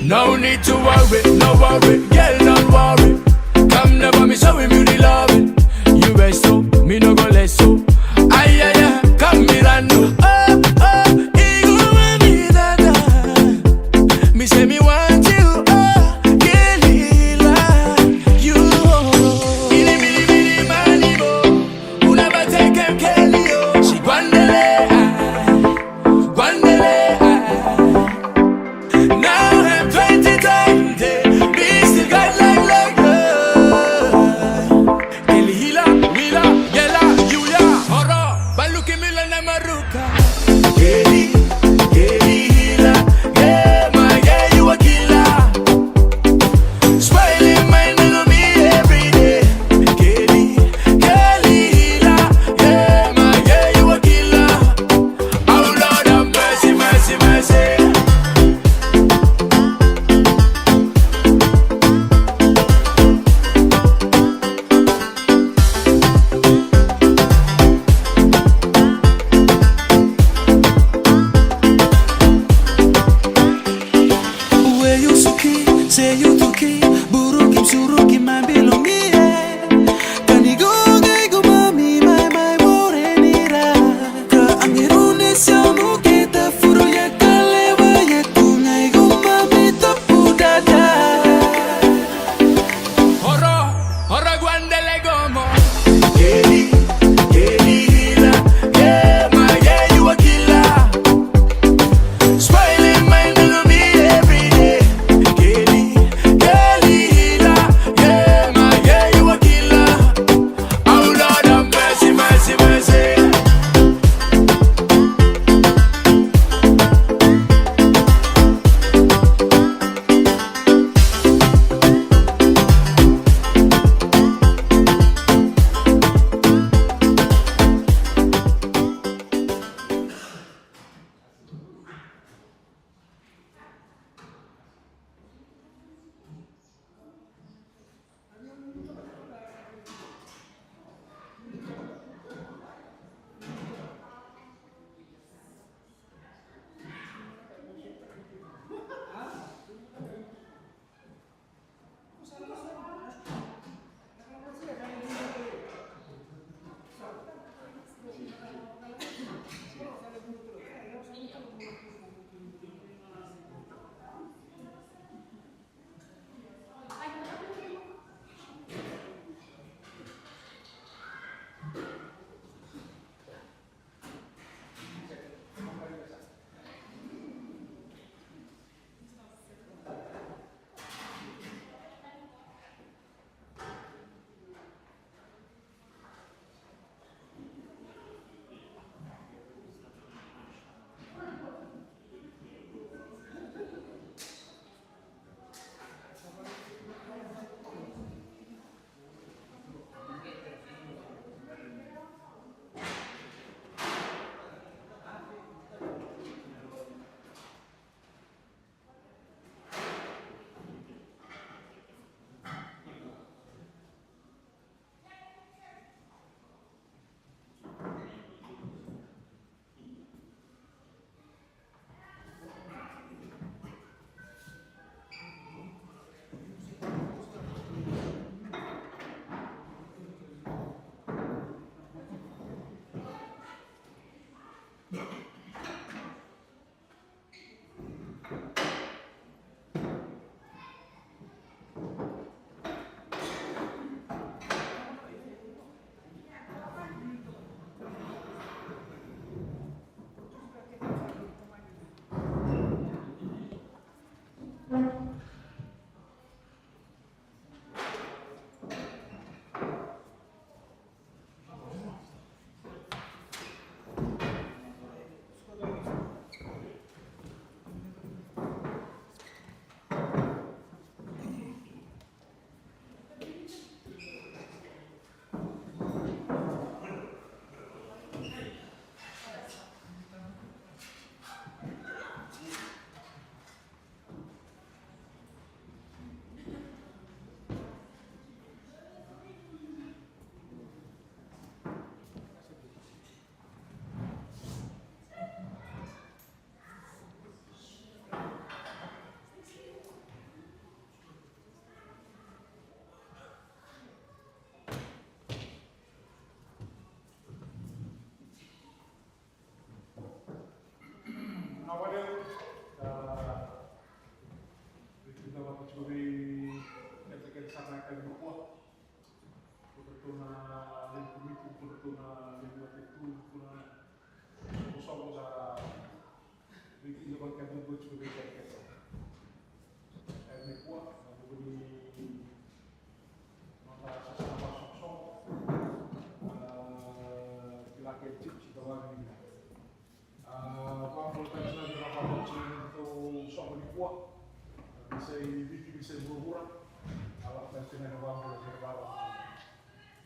No need to worry, no worry, girl, don't worry. Come never me show him you the loving. You best so, me no go let so. Ay, ay, ay, come me rando. Oh, oh, ego me dada. Me say me want you, oh, girl, you. Mini, mini, mini, mani, bo. Who never take him, Kelly, oh. She guandele, guandele. Now I'm 20 times, me still got like Kelly Hila, Mila, Yela, Yuya, Horo, Baluki Mila Namaruka. Kelly, Kelly Hila, yeah, my yeah, you a killer. Smiling mind on me every day. Kelly, Kelly Hila, yeah, my yeah, you a killer. Oh Lord have mercy, mercy, mercy. Say you tuki, burukim surukim my belongi. Kanigo gay mami my morenira. Ka angirune siamo kita furu ya kalewa ya kungai mami tapudada. Horo guandele gomo. Kelly, Kelly Hila, yeah, my yeah, you a killer. Smiling mind on me every day. Kelly, Kelly Nawarin kita mencuri katakan sana akan Nabua kutuna lingkungan kutuna lingkungan itu kutuna kosong sa lingkungan yang kita mencuri katakan Nabua menjadi mata sesama sosok laki cip bawah ini. Fakultas na nakapagod ito sa Nabua. Bisa berurang alat dan sinagawang berserbawa.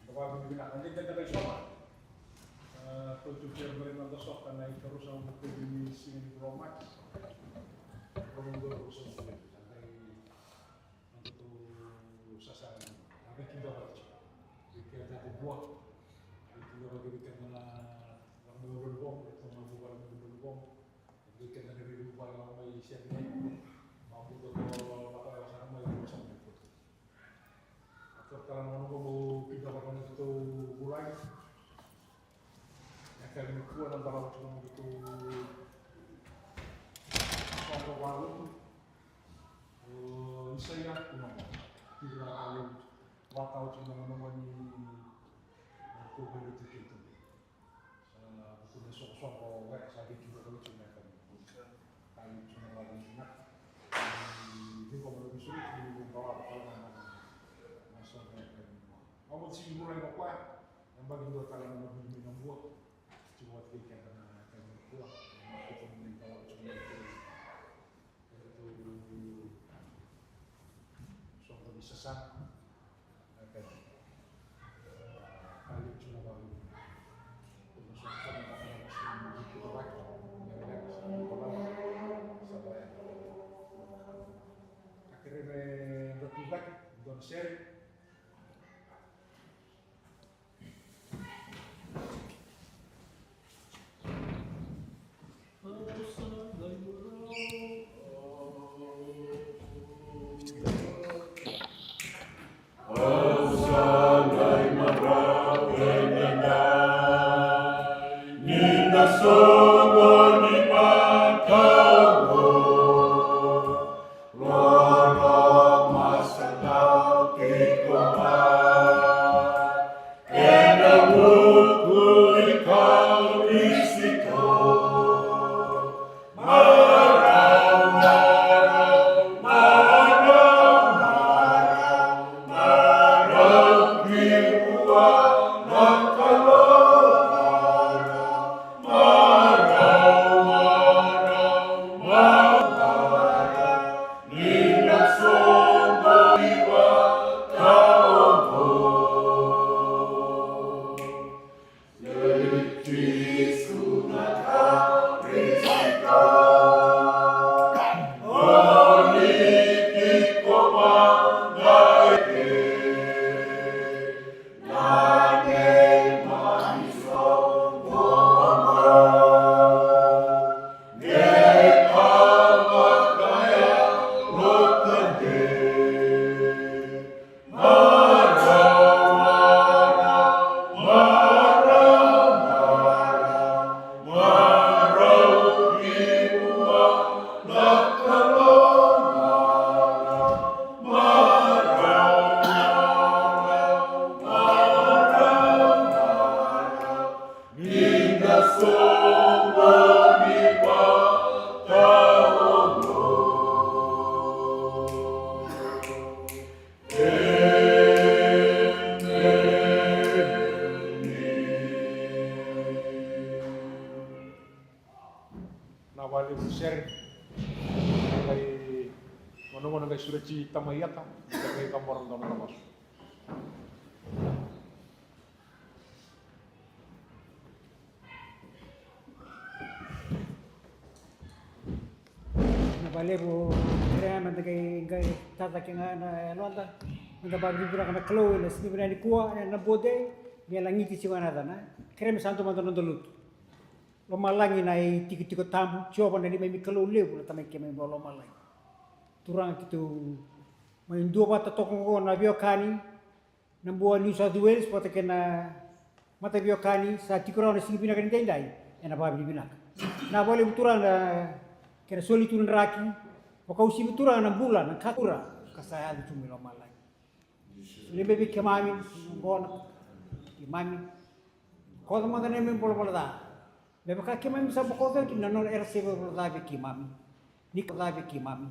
Bawang bibina nanti kita dari soal. Tujuh Februari nanti sok karena itu terus sama begini sini romax. Romonggo usul sampai untuk sasaran. Apa kita baca? Kita ada buah. Itu lagi kita mana berbom, itu membuat berbom. Kita dari rumah lama isinya. Mampu tuh kalau sama yang bisa ikut. Atau kalau mau kita lakukan itu mulai, ya kali itu antara cuma itu contoh baru, saya kuno, tidak kalau wakau cuma menemani aku politik itu, bukan sok-sok kayak saya juga kalau cuma kan, kali cuma lagi nak. Ini kalau lebih sulit di bawah kalau masalah kamu sih mulai apa yang bagi dua kali lebih Nabua cuma tiga karena Nabua kita meninggal cuma itu soal bisa sah kali cuma baru untuk soal karena masih itu baik akhirnya berpindah don share Nawali share dari mana-mana guys sudah cerita mayata dari kamar orang masuk. Nawali bu kira nanti kay tata kaya na ano anda nanda babi pura kana klo na sini pura di kuah na bode dia langiti si mana dana kira misanto manto nondolut. Lomalangi nai tiko-tiko tamu coba nani mai kalau lebu na tamai kemai bawa lomalangi turang kitu main dua mata tokong ko na biokani Nabua New South Wales pota kena mata biokani sa tikora na sigi pina kanindai ena babi binak na boleh turang na kena soli tu raki, wakausi betura na bulan, na kakura, kasaya tu cumi malai. Lebih ke mami, bona, ke mami, kau mana ni memang da. Lebih kaki mami sabu kau tu kita nol era sebe da ke mami, ni da ke mami,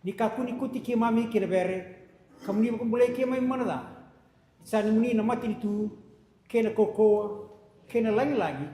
ni kaku ni kuti ke mami kena bere, kamu ni bukan boleh ke mami mana da. Sana muni nama tu kena koko, kena lagi.